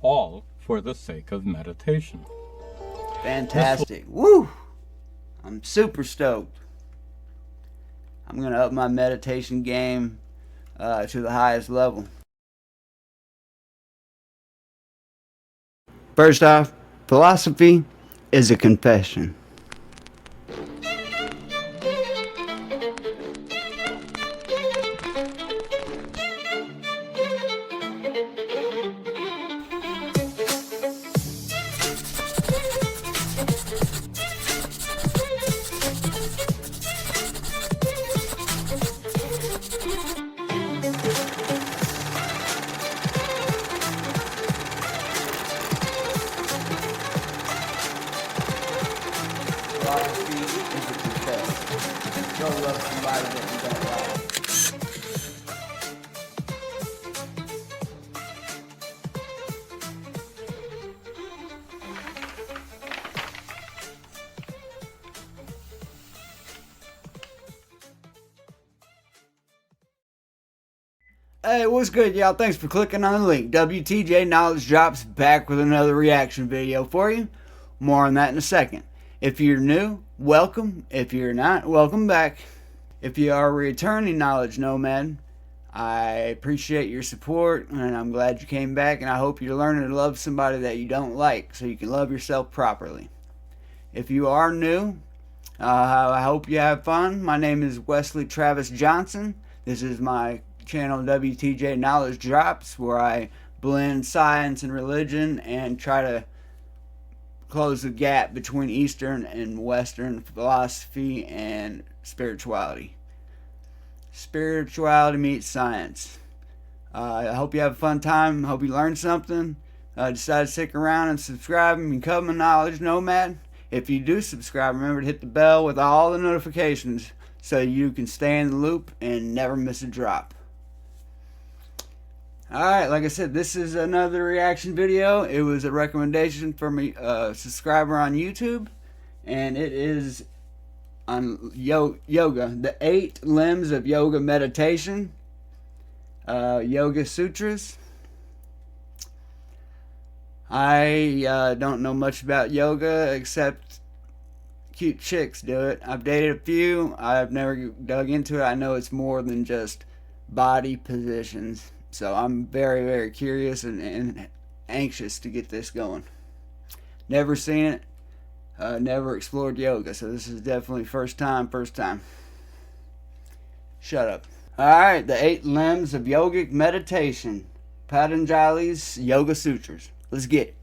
all for the sake of meditation. Fantastic. Woo! I'm super stoked. I'm going to up my meditation game to the highest level. First off, philosophy is a confession. Philosophy is a confession. Go love somebody that you don't like. Hey, what's good, y'all? Thanks for clicking on the link. WTJ Knowledge Drops back with another reaction video for you. More on that in a second. If you're new, welcome. If you're not, welcome back. If you are a returning knowledge nomad, I appreciate your support and I'm glad you came back, and I hope you're learning to love somebody that you don't like so you can love yourself properly. If you are new, I hope you have fun. My name is Wesley Travis Johnson. This is my channel WTJ Knowledge Drops, where I blend science and religion and try to close the gap between Eastern and Western philosophy and spirituality. Spirituality meets science. I hope you have a fun time. Hope you learned something. Decide to stick around and subscribe and become a knowledge nomad. If you do subscribe, remember to hit the bell with all the notifications so you can stay in the loop and never miss a drop. Alright, like I said, this is another reaction video. It was a recommendation from a subscriber on YouTube, and it is on yoga, the 8 limbs of yoga meditation, Yoga Sutras. I don't know much about yoga except cute chicks do it. I've dated a few. I've never dug into it. I know it's more than just body positions. So I'm very, very curious and anxious to get this going. Never seen it. Never explored yoga. So this is definitely first time. Shut up. Alright, the 8 limbs of yogic meditation. Patanjali's Yoga Sutras. Let's get it.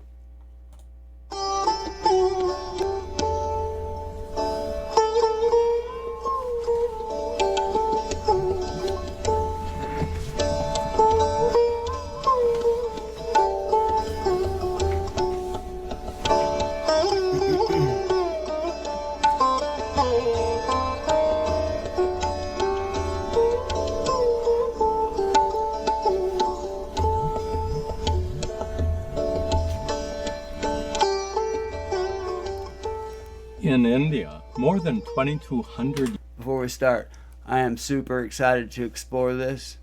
In India, more than 2,200... Before we start, I am super excited to explore this.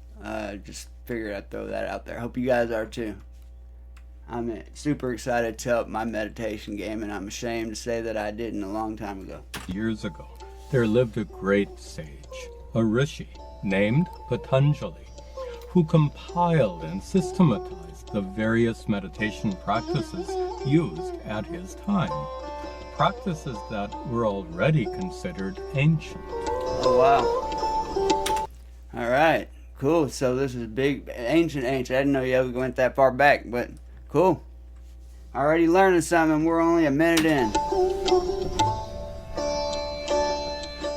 Just figured I'd throw that out there. Hope you guys are too. I'm super excited to up my meditation game, and I'm ashamed to say that I didn't a long time ago. Years ago, there lived a great sage, a rishi, named Patanjali, who compiled and systematized the various meditation practices used at his time. Practices that were already considered ancient. Oh, wow. Alright, cool. So this is big, ancient. I didn't know yoga went that far back, but cool. Already learning something. We're only a minute in.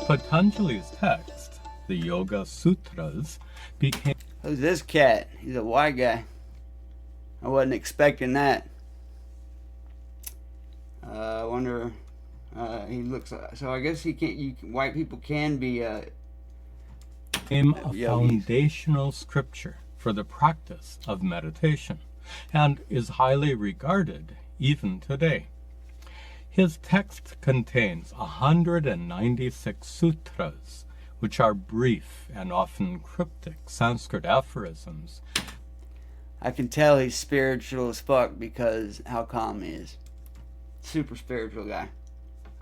Patanjali's text, the Yoga Sutras, became... Who's this cat? He's a white guy. I wasn't expecting that. I wonder, he looks like, so I guess he can't, white people can be, became a foundational scripture for the practice of meditation, and is highly regarded even today. His text contains 196 sutras, which are brief and often cryptic Sanskrit aphorisms. I can tell he's spiritual as fuck because how calm he is. Super spiritual guy.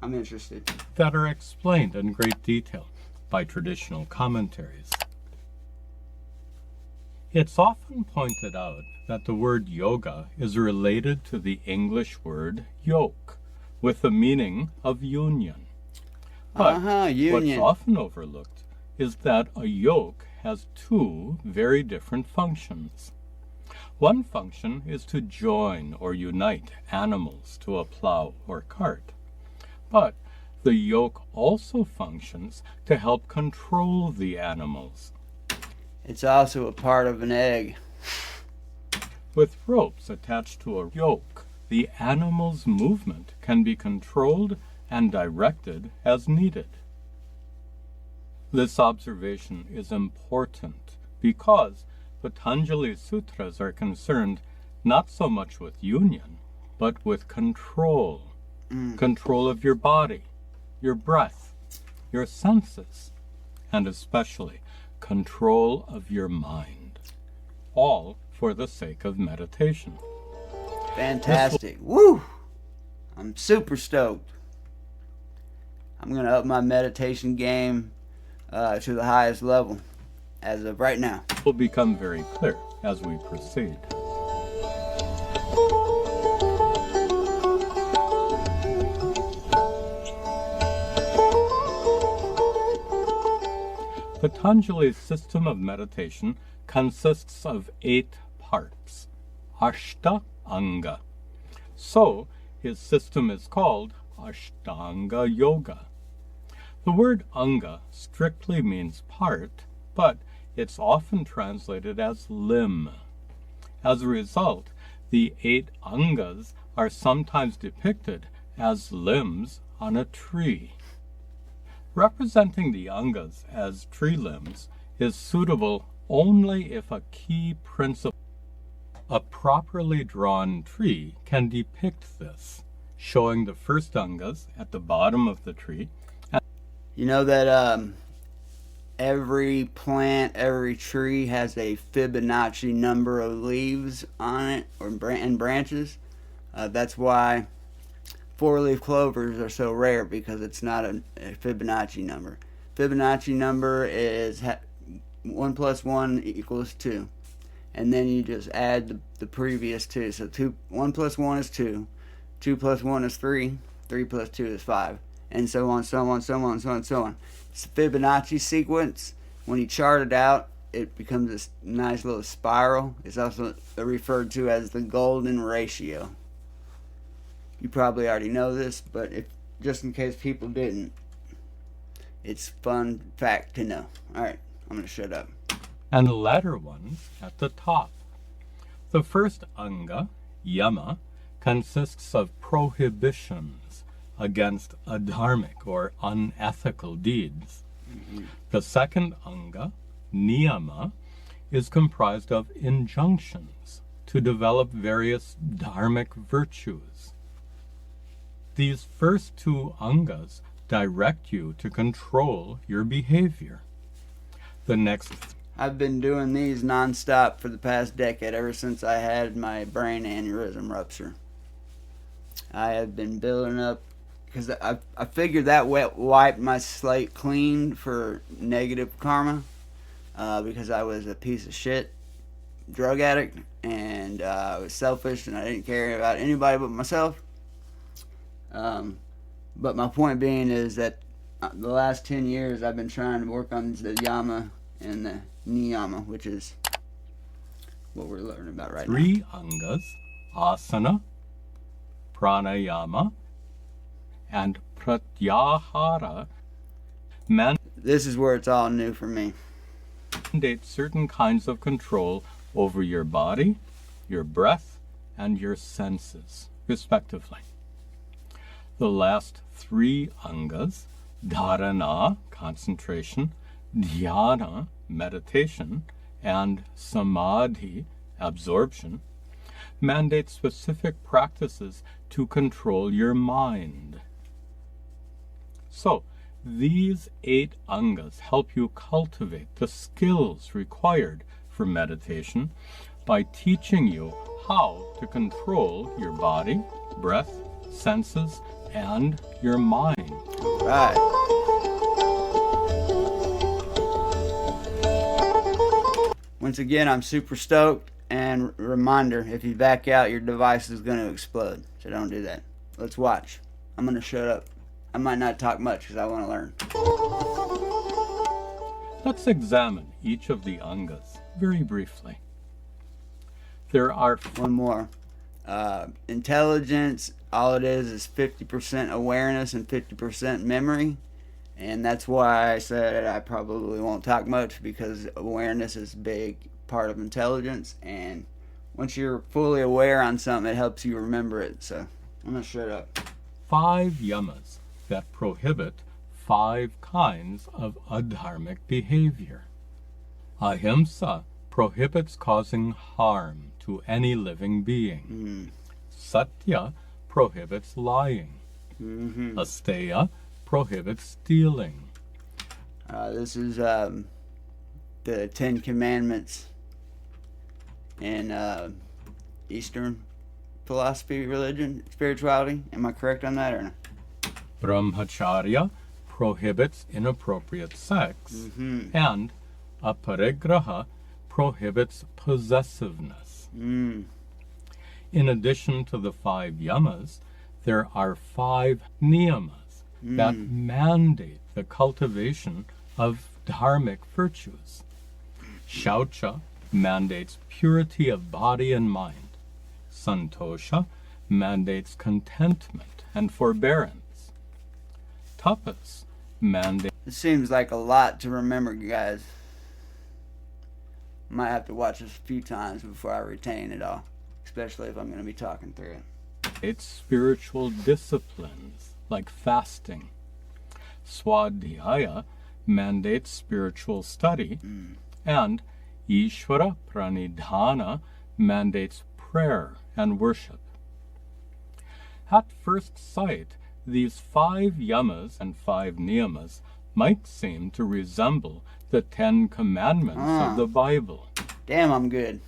I'm interested. That are explained in great detail by traditional commentaries. It's often pointed out that the word yoga is related to the English word yoke, with the meaning of union. But union. what's often overlooked is that a yoke has two very different functions. One function is to join or unite animals to a plow or cart. But the yoke also functions to help control the animals. It's also a part of an egg. With ropes attached to a yoke, the animal's movement can be controlled and directed as needed. This observation is important because Patanjali's sutras are concerned not so much with union, but with control. Control of your body, your breath, your senses, and especially control of your mind. All for the sake of meditation. Fantastic. Woo! I'm super stoked. I'm going to up my meditation game to the highest level as of right now. Will become very clear as we proceed. Patanjali's system of meditation consists of 8 parts, Ashtanga. So, his system is called Ashtanga Yoga. The word anga strictly means part, but it's often translated as limb. As a result, the 8 angas are sometimes depicted as limbs on a tree. Representing the angas as tree limbs is suitable only if a key principle. A properly drawn tree can depict this, showing the first angas at the bottom of the tree. You know that every plant, every tree has a Fibonacci number of leaves on it and branches. That's why 4-leaf clovers are so rare, because it's not a Fibonacci number. Fibonacci number is 1 plus 1 equals 2. And then you just add the previous 2. So 1 plus 1 is 2. 2 plus 1 is 3. 3 plus 2 is 5. And so on, so on, so on, so on, so on. It's a Fibonacci sequence. When you chart it out, it becomes this nice little spiral. It's also referred to as the golden ratio. You probably already know this, but just in case people didn't, it's fun fact to know. Alright, I'm going to shut up. And the latter ones at the top. The first anga, Yama, consists of prohibitions against adharmic or unethical deeds. The second anga, Niyama, is comprised of injunctions to develop various dharmic virtues. These first 2 angas direct you to control your behavior. The next... I've been doing these non-stop for the past decade, ever since I had my brain aneurysm rupture. I have been building up, because I figured that wiped my slate clean for negative karma, because I was a piece of shit drug addict, and I was selfish, and I didn't care about anybody but myself. But my point being is that the last 10 years I've been trying to work on the Yama and the Niyama, which is what we're learning about right now. 3 angas, Asana, Pranayama, and Pratyahara, this is where it's all new for me. mandate certain kinds of control over your body, your breath, and your senses, respectively. The last 3 angas, Dharana, concentration, Dhyana, meditation, and Samadhi, absorption, mandate specific practices to control your mind. So, these 8 angas help you cultivate the skills required for meditation, by teaching you how to control your body, breath, senses, and your mind. Right. Once again, I'm super stoked, and reminder, if you back out, your device is going to explode, so don't do that. Let's watch. I'm going to shut up. I might not talk much because I want to learn. Let's examine each of the angas very briefly. There are one more. Intelligence, all it is 50% awareness and 50% memory. And that's why I said I probably won't talk much, because awareness is a big part of intelligence. And once you're fully aware on something, it helps you remember it. So I'm going to shut up. 5 yamas that prohibit 5 kinds of adharmic behavior. Ahimsa prohibits causing harm to any living being. Satya prohibits lying. Asteya prohibits stealing. This is the 10 Commandments in Eastern philosophy, religion, spirituality. Am I correct on that or not? Brahmacharya prohibits inappropriate sex. And aparigraha prohibits possessiveness. In addition to the 5 yamas, there are 5 niyamas that mandate the cultivation of dharmic virtues. Shaucha mandates purity of body and mind. Santosha mandates contentment and forbearance. Tapas mandates... It seems like a lot to remember, guys. Might have to watch this a few times before I retain it all, especially if I'm going to be talking through it. It's spiritual disciplines like fasting. Swadhyaya mandates spiritual study, and Ishvara Pranidhana mandates prayer and worship. At first sight, these 5 yamas and 5 niyamas might seem to resemble the 10 Commandments of the Bible. Damn, I'm good.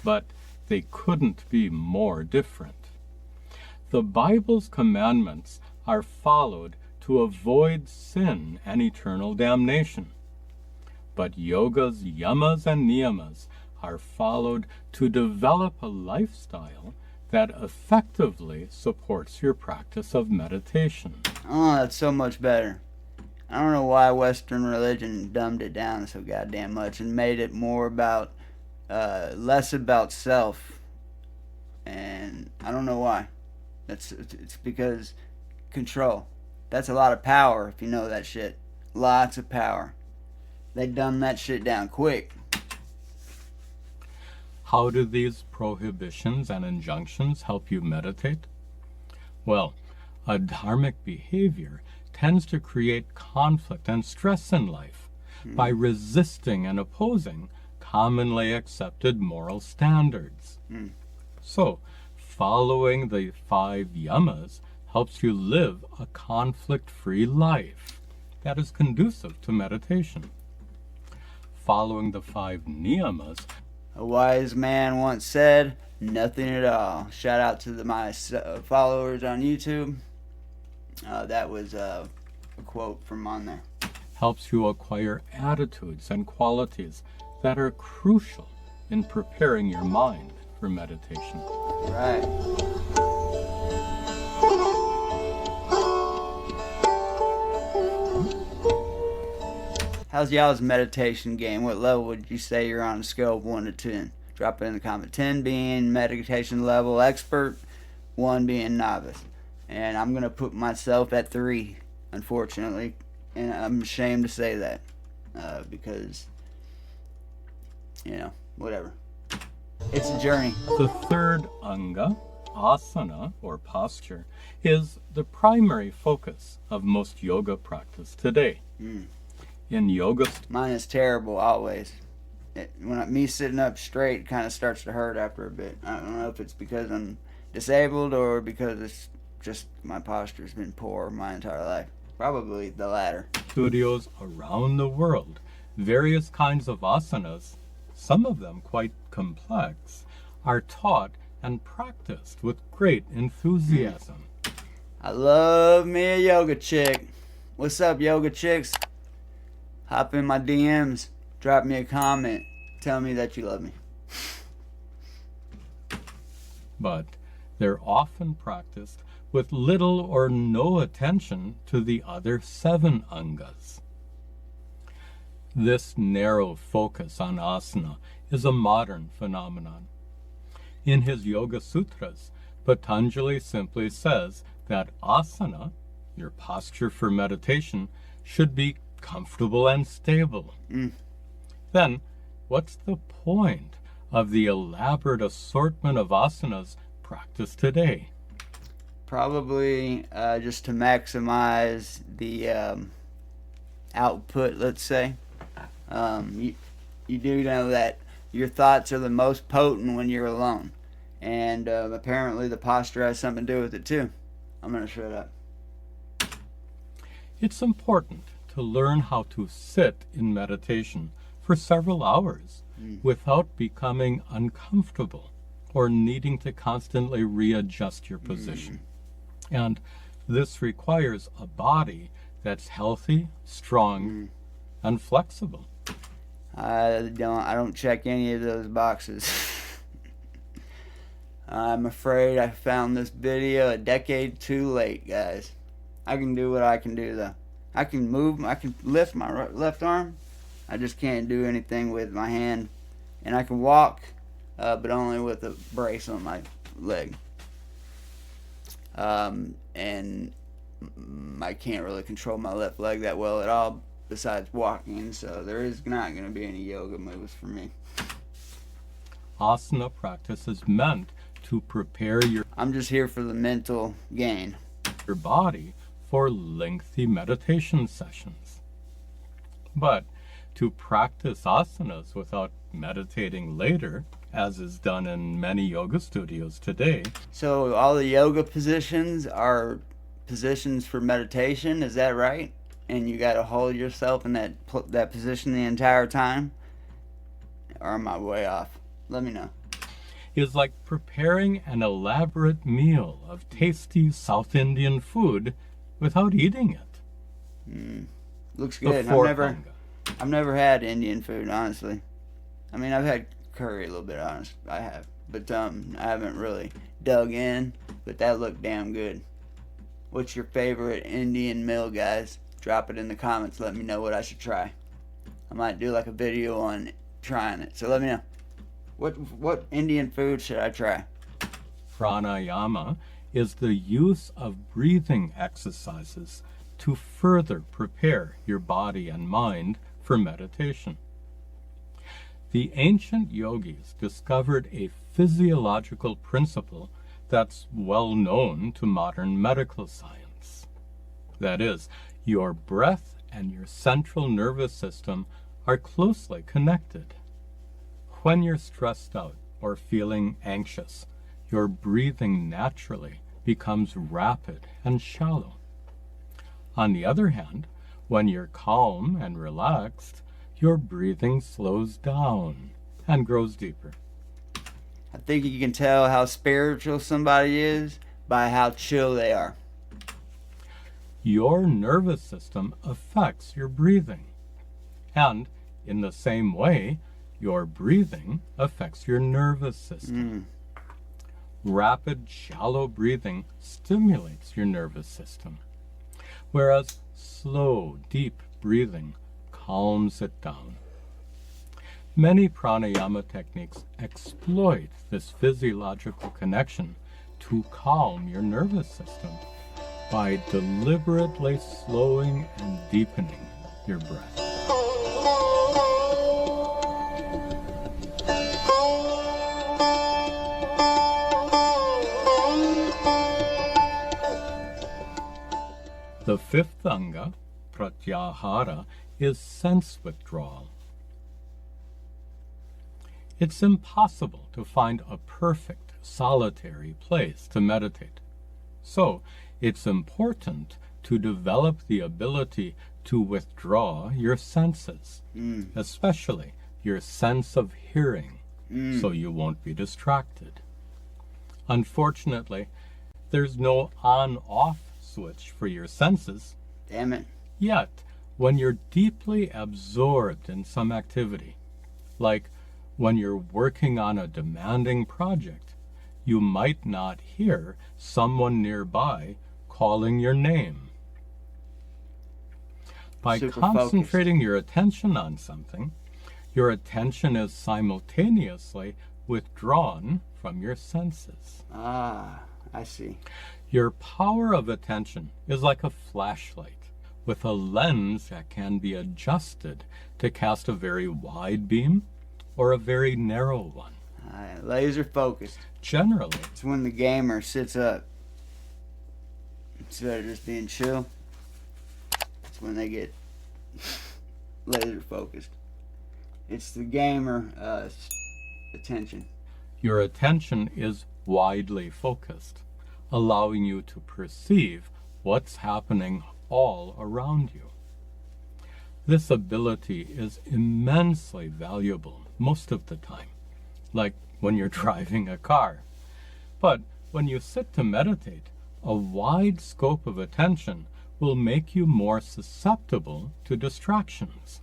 But they couldn't be more different. The Bible's commandments are followed to avoid sin and eternal damnation. But yoga's yamas and niyamas are followed to develop a lifestyle that effectively supports your practice of meditation. Oh, that's so much better. I don't know why Western religion dumbed it down so goddamn much and made it more about, less about self. And I don't know why. It's because control. That's a lot of power if you know that shit. Lots of power. They dumbed that shit down quick. How do these prohibitions and injunctions help you meditate? Well, a dharmic behavior tends to create conflict and stress in life by resisting and opposing commonly accepted moral standards. So, following the 5 yamas helps you live a conflict-free life that is conducive to meditation. Following the 5 niyamas, a wise man once said, nothing at all. Shout out to my followers on YouTube. That was a quote from on there. Helps you acquire attitudes and qualities that are crucial in preparing your mind for meditation. Right. How's y'all's meditation game? What level would you say you're on a scale of 1 to 10? Drop it in the comment. 10 being meditation level expert, 1 being novice. And I'm going to put myself at 3, unfortunately. And I'm ashamed to say that. Because, whatever. It's a journey. The 3rd anga, asana, or posture, is the primary focus of most yoga practice today. In yoga... Mine is terrible, always. Me sitting up straight kind of starts to hurt after a bit. I don't know if it's because I'm disabled or because it's just my posture's been poor my entire life. Probably the latter. Studios around the world, various kinds of asanas some of them quite complex, are taught and practiced with great enthusiasm. I love me a yoga chick. What's up, yoga chicks? Hop in my DMs, drop me a comment, tell me that you love me. But they're often practiced with little or no attention to the other 7 angas. This narrow focus on asana is a modern phenomenon. In his Yoga Sutras, Patanjali simply says that asana, your posture for meditation, should be comfortable and stable. Then, what's the point of the elaborate assortment of asanas practiced today? Probably just to maximize the output, let's say. You do know that your thoughts are the most potent when you're alone. And apparently the posture has something to do with it too. I'm going to shut up. It's important to learn how to sit in meditation for several hours without becoming uncomfortable or needing to constantly readjust your position. And this requires a body that's healthy, strong, and flexible. I don't check any of those boxes. I'm afraid I found this video a decade too late, guys. I can do what I can do, though. I can move, I can lift my left arm. I just can't do anything with my hand. And I can walk, but only with a brace on my leg. And I can't really control my left leg that well at all, besides walking, so there is not going to be any yoga moves for me. Asana practice is meant to prepare I'm just here for the mental gain. Your body for lengthy meditation sessions. But to practice asanas without meditating later, as is done in many yoga studios today. So all the yoga positions are positions for meditation, is that right? And you got to hold yourself in that position the entire time? Or am I way off? Let me know. Is like preparing an elaborate meal of tasty South Indian food without eating it. Looks good. I've never had Indian food, honestly. I mean, I've had curry a little bit, honest. I have. But I haven't really dug in. But that looked damn good. What's your favorite Indian meal, guys? Drop it in the comments. Let me know what I should try. I might do like a video on trying it. So let me know. What Indian food should I try? Pranayama is the use of breathing exercises to further prepare your body and mind for meditation. The ancient yogis discovered a physiological principle that's well known to modern medical science. That is, your breath and your central nervous system are closely connected. When you're stressed out or feeling anxious, your breathing naturally becomes rapid and shallow. On the other hand, when you're calm and relaxed, your breathing slows down and grows deeper. I think you can tell how spiritual somebody is by how chill they are. Your nervous system affects your breathing. And in the same way, your breathing affects your nervous system. Rapid, shallow breathing stimulates your nervous system, whereas slow, deep breathing calms it down. Many pranayama techniques exploit this physiological connection to calm your nervous system by deliberately slowing and deepening your breath. The fifth anga, Pratyahara, is sense withdrawal. It's impossible to find a perfect, solitary place to meditate. So, it's important to develop the ability to withdraw your senses, especially your sense of hearing so you won't be distracted. Unfortunately, there's no on-off switch for your senses. Damn it. Yet, when you're deeply absorbed in some activity, like when you're working on a demanding project, you might not hear someone nearby calling your name. By Super concentrating your attention on something, your attention is simultaneously withdrawn from your senses. Ah, I see. Your power of attention is like a flashlight with a lens that can be adjusted to cast a very wide beam or a very narrow one. Laser focused. Generally, It's when the gamer sits up instead of just being chill. It's when they get laser focused. It's the gamer attention. your attention is widely focused, allowing you to perceive what's happening all around you. This ability is immensely valuable most of the time, like when you're driving a car. But when you sit to meditate, a wide scope of attention will make you more susceptible to distractions.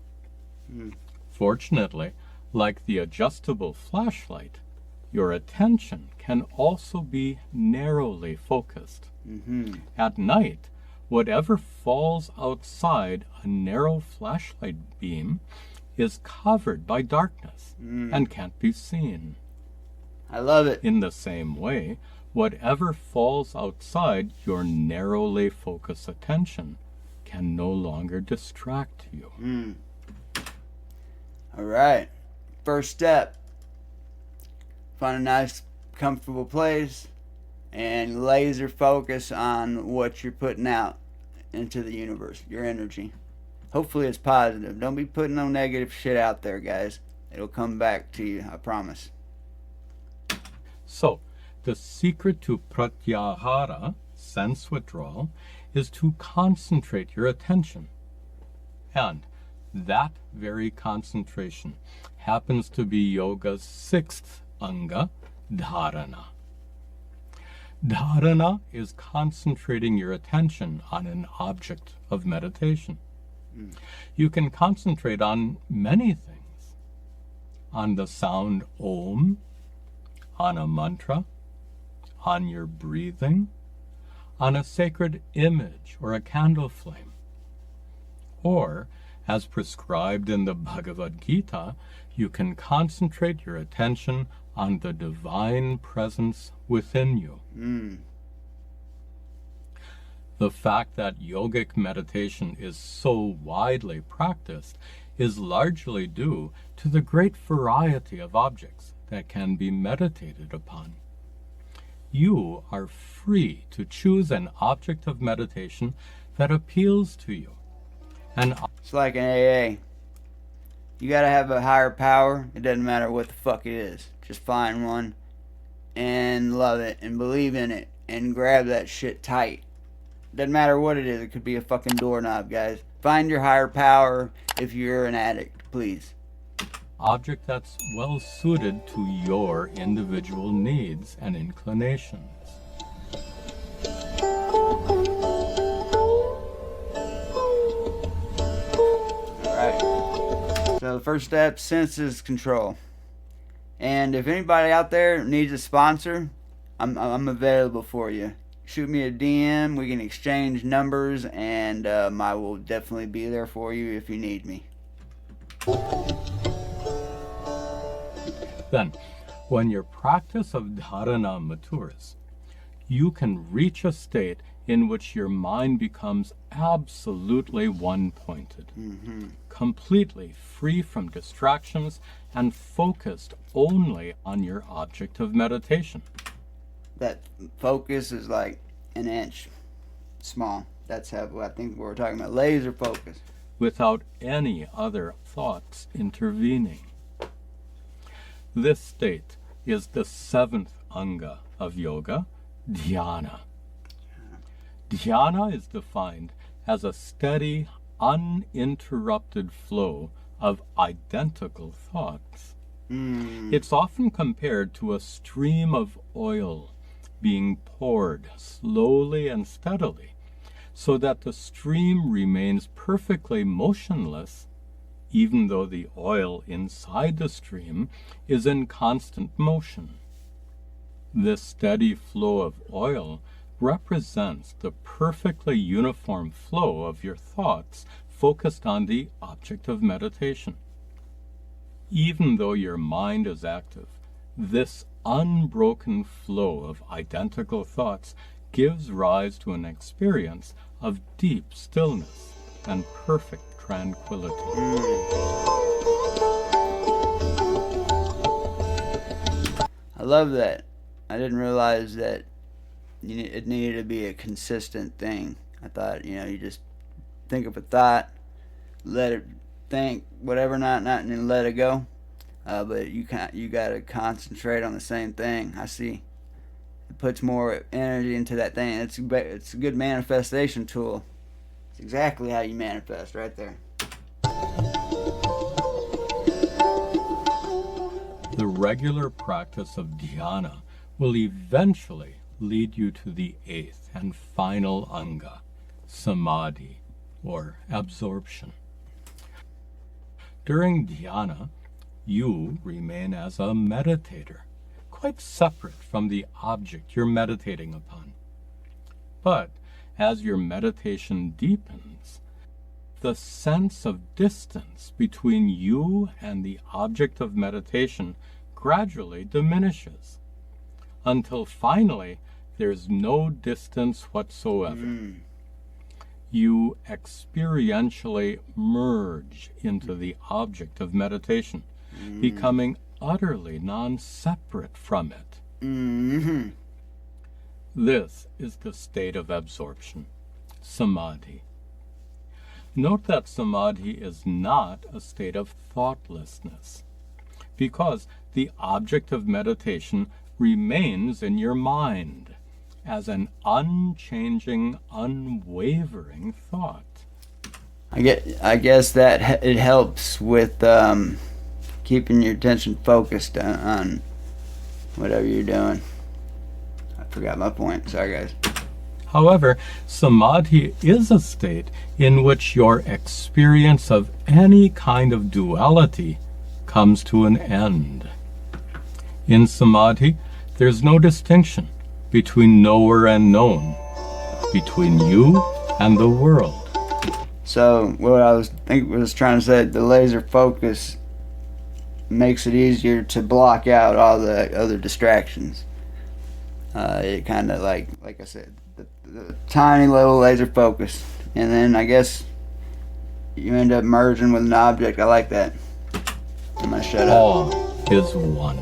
Fortunately, like the adjustable flashlight, your attention can also be narrowly focused. At night, whatever falls outside a narrow flashlight beam is covered by darkness and can't be seen. I love it. In the same way, whatever falls outside your narrowly focused attention can no longer distract you. All right. First step. Find a nice, comfortable place and laser focus on what you're putting out into the universe, your energy. Hopefully it's positive. Don't be putting no negative shit out there, guys. It'll come back to you, I promise. So, the secret to Pratyahara, sense withdrawal, is to concentrate your attention. And that very concentration happens to be yoga's sixth anga, Dharana. Dharana is concentrating your attention on an object of meditation. You can concentrate on many things. On the sound Om, on a mantra, on your breathing, on a sacred image or a candle flame. Or, as prescribed in the Bhagavad Gita, you can concentrate your attention on the divine presence within you. The fact that yogic meditation is so widely practiced is largely due to the great variety of objects that can be meditated upon. You are free to choose an object of meditation that appeals to you. It's like an AA. You gotta have a higher power. It doesn't matter what the fuck it is. Just find one and love it and believe in it and grab that shit tight. Doesn't matter what it is. It could be a fucking doorknob, guys. Find your higher power if you're an addict, please. Object that's well suited to your individual needs and inclinations. Alright. So the first step, senses control. And if anybody out there needs a sponsor, I'm available for you. Shoot me a DM, we can exchange numbers, and I will definitely be there for you if you need me. Then, when your practice of dharana matures, you can reach a state in which your mind becomes absolutely one-pointed, completely free from distractions and focused only on your object of meditation. That focus is like an inch small. That's how I think we're talking about. Laser focus. Without any other thoughts intervening. This state is the seventh anga of yoga, Dhyana. Dhyana is defined as a steady, uninterrupted flow of identical thoughts. It's often compared to a stream of oil being poured slowly and steadily, so that the stream remains perfectly motionless, even though the oil inside the stream is in constant motion. This steady flow of oil represents the perfectly uniform flow of your thoughts focused on the object of meditation. Even though your mind is active, this unbroken flow of identical thoughts gives rise to an experience of deep stillness and perfect tranquility. I love that. I didn't realize that it needed to be a consistent thing. I thought, you just think of a thought, let it think, whatever, not, and then let it go. But you got to concentrate on the same thing. I see. It puts more energy into that thing. It's a good manifestation tool. It's exactly how you manifest right there. The regular practice of Dhyana will eventually lead you to the eighth and final anga, Samadhi, or absorption. During Dhyana, you remain as a meditator, quite separate from the object you're meditating upon. But as your meditation deepens, the sense of distance between you and the object of meditation gradually diminishes, until finally there's no distance whatsoever. You experientially merge into the object of meditation, becoming utterly non-separate from it. This is the state of absorption, Samadhi. Note that Samadhi is not a state of thoughtlessness, because the object of meditation remains in your mind as an unchanging, unwavering thought. I guess that it helps with keeping your attention focused on whatever you're doing. I forgot my point. Sorry, guys. However, Samadhi is a state in which your experience of any kind of duality comes to an end. In Samadhi, there's no distinction between knower and known, between you and the world. So, what I was trying to say, the laser focus makes it easier to block out all the other distractions. It kind of like I said, the tiny little laser focus, and then I guess you end up merging with an object. I like that. I'm gonna shut up. All is one.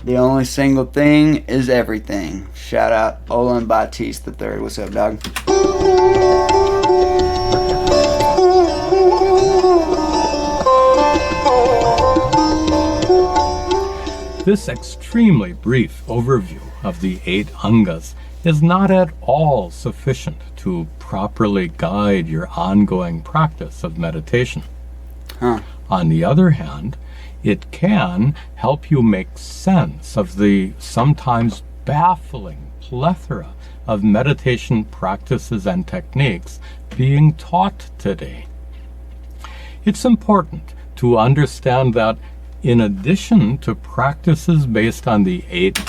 The only single thing is everything. Shout out Olin Batiste III. What's up, dog? This extremely brief overview of the 8 angas is not at all sufficient to properly guide your ongoing practice of meditation. On the other hand, it can help you make sense of the sometimes baffling plethora of meditation practices and techniques being taught today. It's important to understand that in addition to practices based on the 8...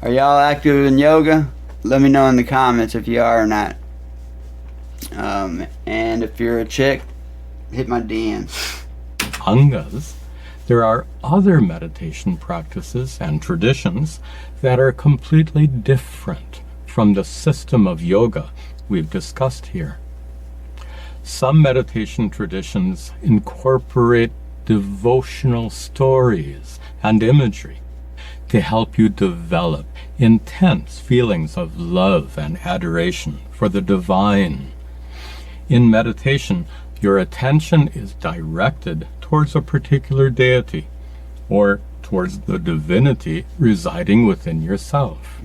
Are y'all active in yoga? Let me know in the comments if you are or not. And if you're a chick, hit my DMs. Angas, there are other meditation practices and traditions that are completely different from the system of yoga we've discussed here. Some meditation traditions incorporate devotional stories and imagery to help you develop intense feelings of love and adoration for the divine. In meditation, your attention is directed towards a particular deity or towards the divinity residing within yourself.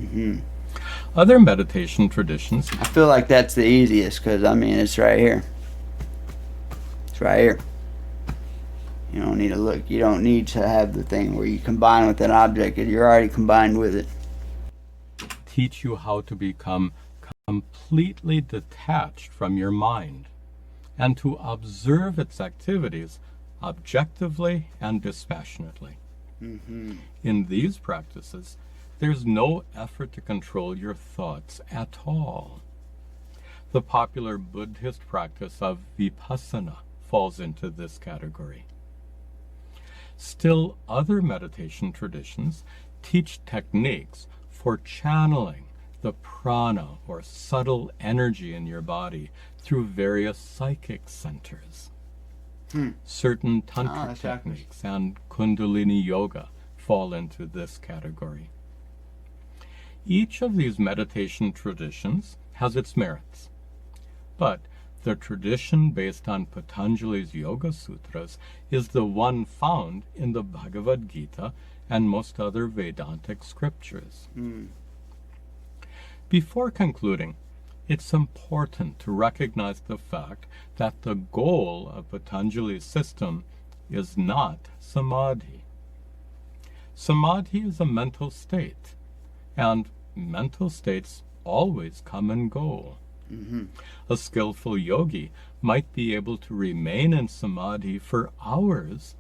Other meditation traditions... I feel like that's the easiest because, it's right here. It's right here. You don't need to look. You don't need to have the thing where you combine with an object. You're already combined with it. Teach you how to become completely detached from your mind and to observe its activities objectively and dispassionately. In these practices, there's no effort to control your thoughts at all. The popular Buddhist practice of vipassana falls into this category. Still, other meditation traditions teach techniques for channeling the prana or subtle energy in your body through various psychic centers. Certain tantric techniques and kundalini yoga fall into this category. Each of these meditation traditions has its merits, but the tradition based on Patanjali's Yoga Sutras is the one found in the Bhagavad Gita and most other Vedantic scriptures. Before concluding, it's important to recognize the fact that the goal of Patanjali's system is not Samadhi. Samadhi is a mental state, and mental states always come and go. A skillful yogi might be able to remain in Samadhi for hours,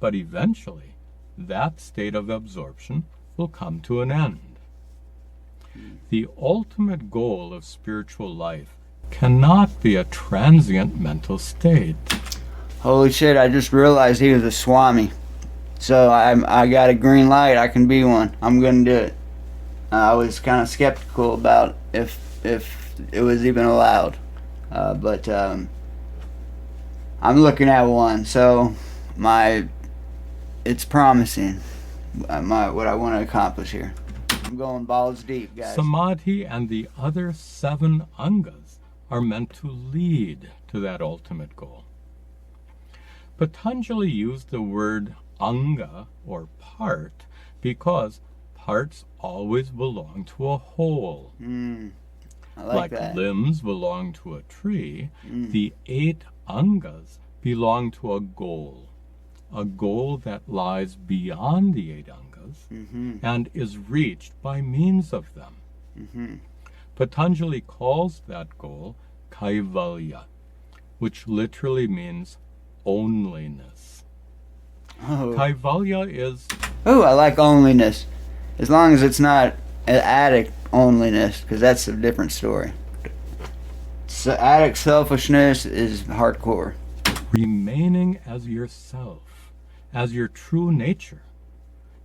but eventually that state of absorption will come to an end. The ultimate goal of spiritual life cannot be a transient mental state. Holy shit, I just realized he was a Swami. So I got a green light, I can be one. I'm gonna do it. I was kind of skeptical about if it was even allowed. But I'm looking at one, so it's promising what I want to accomplish here. I'm going balls deep, guys. Samadhi and the other 7 angas are meant to lead to that ultimate goal. Patanjali used the word anga, or part, because parts always belong to a whole. like that. Limbs belong to a tree, the 8 angas belong to a goal that lies beyond the 8 angas and is reached by means of them. Patanjali calls that goal Kaivalya, which literally means onlyness. Kaivalya is... Oh, I like onlyness. As long as it's not an addict onlyness, because that's a different story. So addict selfishness is hardcore. remaining as yourself, as your true nature,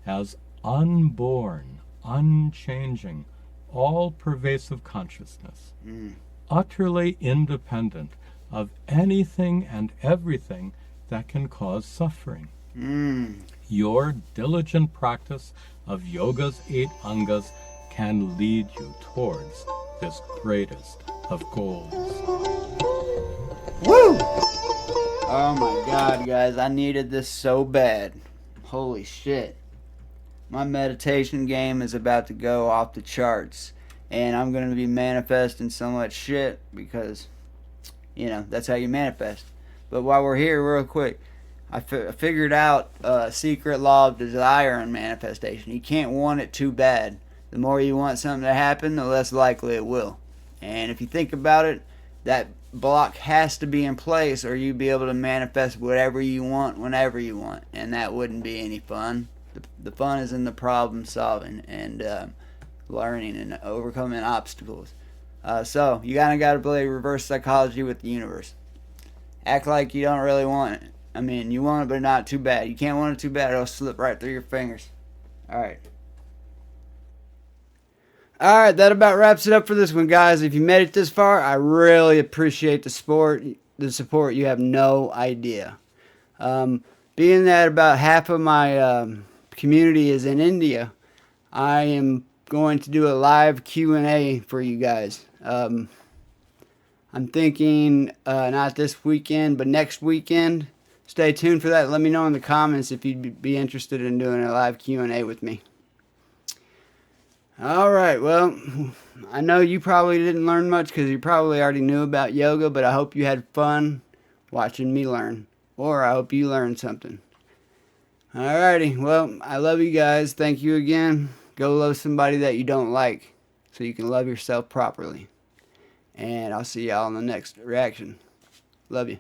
as unborn, unchanging, all-pervasive consciousness, utterly independent of anything and everything that can cause suffering. Your diligent practice of yoga's 8 angas can lead you towards this greatest of goals. Woo! Oh my God, guys, I needed this so bad. Holy shit. My meditation game is about to go off the charts, and I'm going to be manifesting so much shit because, you know, that's how you manifest. But while we're here, real quick, I figured out a secret law of desire and manifestation. You can't want it too bad. The more you want something to happen, the less likely it will. And if you think about it, that block has to be in place or you'd be able to manifest whatever you want whenever you want. And that wouldn't be any fun. The fun is in the problem solving and learning and overcoming obstacles. So you kind of got to play reverse psychology with the universe. Act like you don't really want it. I mean, you want it, but not too bad. You can't want it too bad, it'll slip right through your fingers. Alright, that about wraps it up for this one, guys. If you made it this far, I really appreciate the support. You have no idea. Being that about half of my community is in India, I am going to do a live Q&A for you guys. I'm thinking not this weekend, but next weekend. Stay tuned for that. Let me know in the comments if you'd be interested in doing a live Q&A with me. Alright, well, I know you probably didn't learn much because you probably already knew about yoga, but I hope you had fun watching me learn. Or I hope you learned something. Alrighty, well, I love you guys. Thank you again. Go love somebody that you don't like so you can love yourself properly. And I'll see y'all in the next reaction. Love you.